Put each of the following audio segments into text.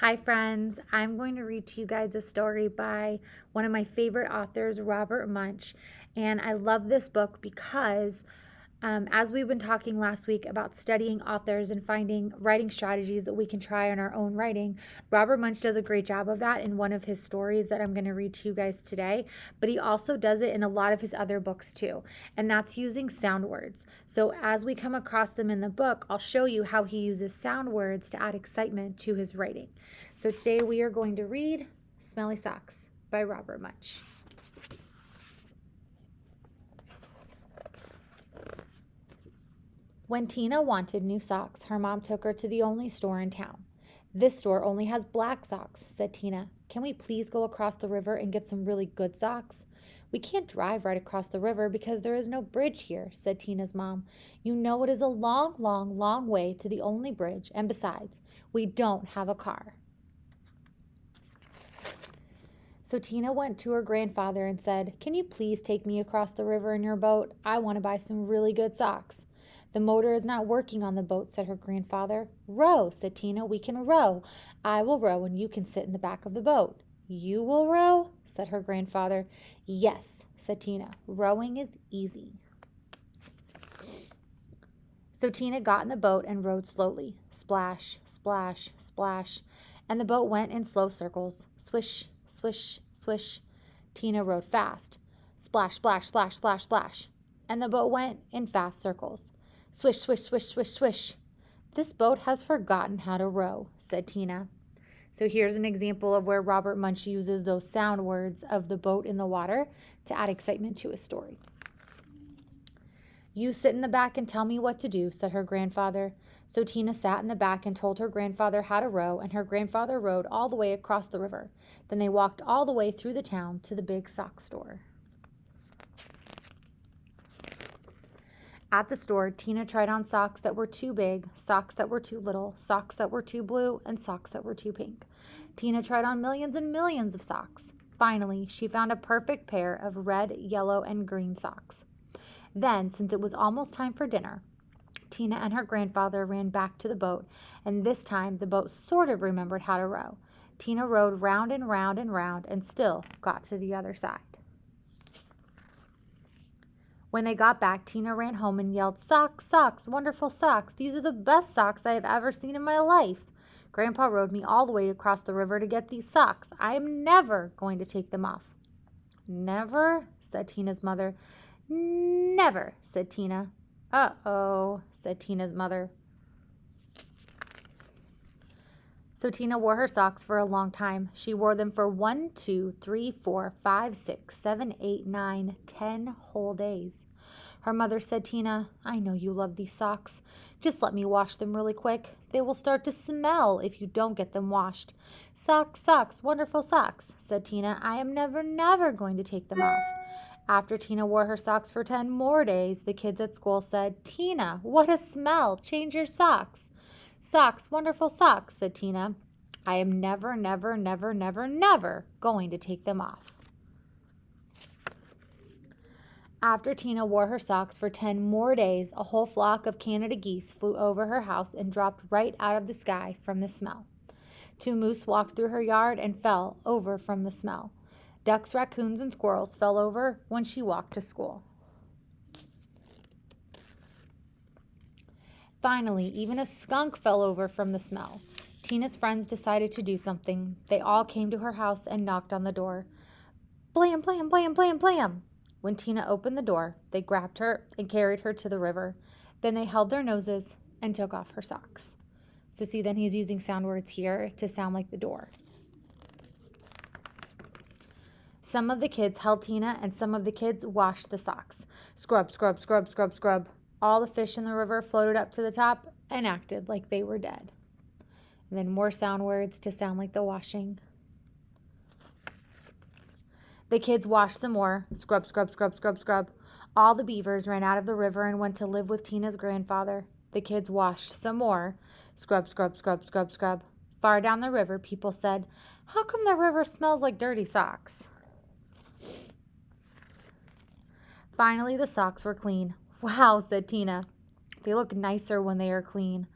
Hi, friends. I'm going to read to you guys a story by one of my favorite authors, Robert Munsch. And I love this book because, as we've been talking last week about studying authors and finding writing strategies that we can try on our own writing, Robert Munsch does a great job of that in one of his stories that I'm going to read to you guys today. But he also does it in a lot of his other books too, and that's using sound words. So as we come across them in the book, I'll show you how he uses sound words to add excitement to his writing. So today we are going to read Smelly Socks by Robert Munsch. When Tina wanted new socks, her mom took her to the only store in town. "This store only has black socks," said Tina. "Can we please go across the river and get some really good socks?" "We can't drive right across the river because there is no bridge here," said Tina's mom. "You know it is a long, long, long way to the only bridge, and besides, we don't have a car." So Tina went to her grandfather and said, "Can you please take me across the river in your boat? I want to buy some really good socks." "The motor is not working on the boat," said her grandfather. "Row," said Tina. "We can row. I will row and you can sit in the back of the boat." "You will row?" said her grandfather. "Yes," said Tina. "Rowing is easy." So Tina got in the boat and rowed slowly. Splash, splash, splash. And the boat went in slow circles. Swish, swish, swish. Tina rowed fast. Splash, splash, splash, splash, splash. And the boat went in fast circles. Swish, swish, swish, swish, swish. "This boat has forgotten how to row," said Tina. So here's an example of where Robert Munsch uses those sound words of the boat in the water to add excitement to his story. "You sit in the back and tell me what to do," said her grandfather. So Tina sat in the back and told her grandfather how to row, and her grandfather rowed all the way across the river. Then they walked all the way through the town to the big sock store. At the store, Tina tried on socks that were too big, socks that were too little, socks that were too blue, and socks that were too pink. Tina tried on millions and millions of socks. Finally, she found a perfect pair of red, yellow, and green socks. Then, since it was almost time for dinner, Tina and her grandfather ran back to the boat, and this time the boat sort of remembered how to row. Tina rowed round and round and round and still got to the other side. When they got back, Tina ran home and yelled, "Socks, socks, wonderful socks. These are the best socks I have ever seen in my life. Grandpa rowed me all the way across the river to get these socks. I am never going to take them off." "Never?" said Tina's mother. "Never," said Tina. "Uh-oh," said Tina's mother. So Tina wore her socks for a long time. She wore them for 1, 2, 3, 4, 5, 6, 7, 8, 9, 10 whole days. Her mother said, "Tina, I know you love these socks. Just let me wash them really quick. They will start to smell if you don't get them washed." "Socks, socks, wonderful socks," said Tina. "I am never, never going to take them off." After Tina wore her socks for 10 more days, the kids at school said, "Tina, what a smell. Change your socks." "Socks, wonderful socks," said Tina. "I am never, never, never, never, never going to take them off." After Tina wore her socks for 10 more days, a whole flock of Canada geese flew over her house and dropped right out of the sky from the smell. 2 moose walked through her yard and fell over from the smell. Ducks, raccoons, and squirrels fell over when she walked to school. Finally, even a skunk fell over from the smell. Tina's friends decided to do something. They all came to her house and knocked on the door. Blam, blam, blam, blam, blam. When Tina opened the door, they grabbed her and carried her to the river. Then they held their noses and took off her socks. So see, then he's using sound words here to sound like the door. Some of the kids held Tina and some of the kids washed the socks. Scrub, scrub, scrub, scrub, scrub. All the fish in the river floated up to the top and acted like they were dead. And then more sound words to sound like the washing. The kids washed some more. Scrub, scrub, scrub, scrub, scrub. All the beavers ran out of the river and went to live with Tina's grandfather. The kids washed some more. Scrub, scrub, scrub, scrub, scrub. Far down the river, people said, "How come the river smells like dirty socks?" Finally, the socks were clean. "Wow," said Tina. "They look nicer when they are clean."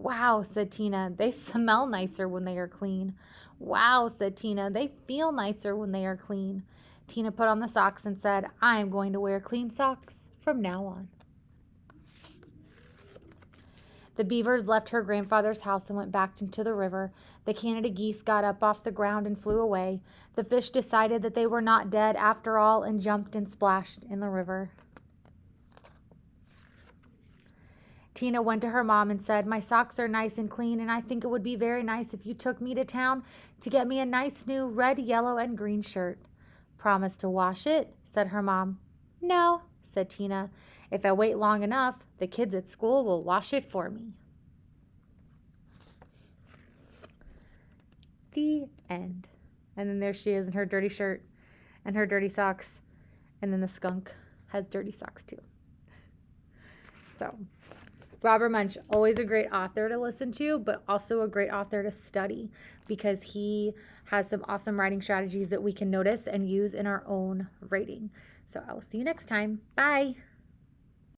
Wow, said Tina, they smell nicer when they are clean. Wow, said Tina, they feel nicer when they are clean. Tina put on the socks and said, I am going to wear clean socks from now on. The beavers left her grandfather's house and went back into the river. The Canada geese got up off the ground and flew away. The fish decided that they were not dead after all and jumped and splashed in the river. Tina went to her mom and said, my socks are nice and clean, and I think it would be very nice if you took me to town to get me a nice new red, yellow, and green shirt. Promise to wash it, said her mom. No, said Tina. If I wait long enough, the kids at school will wash it for me. The end. And then there she is in her dirty shirt and her dirty socks. And then the skunk has dirty socks too. So, Robert Munsch, always a great author to listen to, but also a great author to study because he has some awesome writing strategies that we can notice and use in our own writing. So I will see you next time. Bye.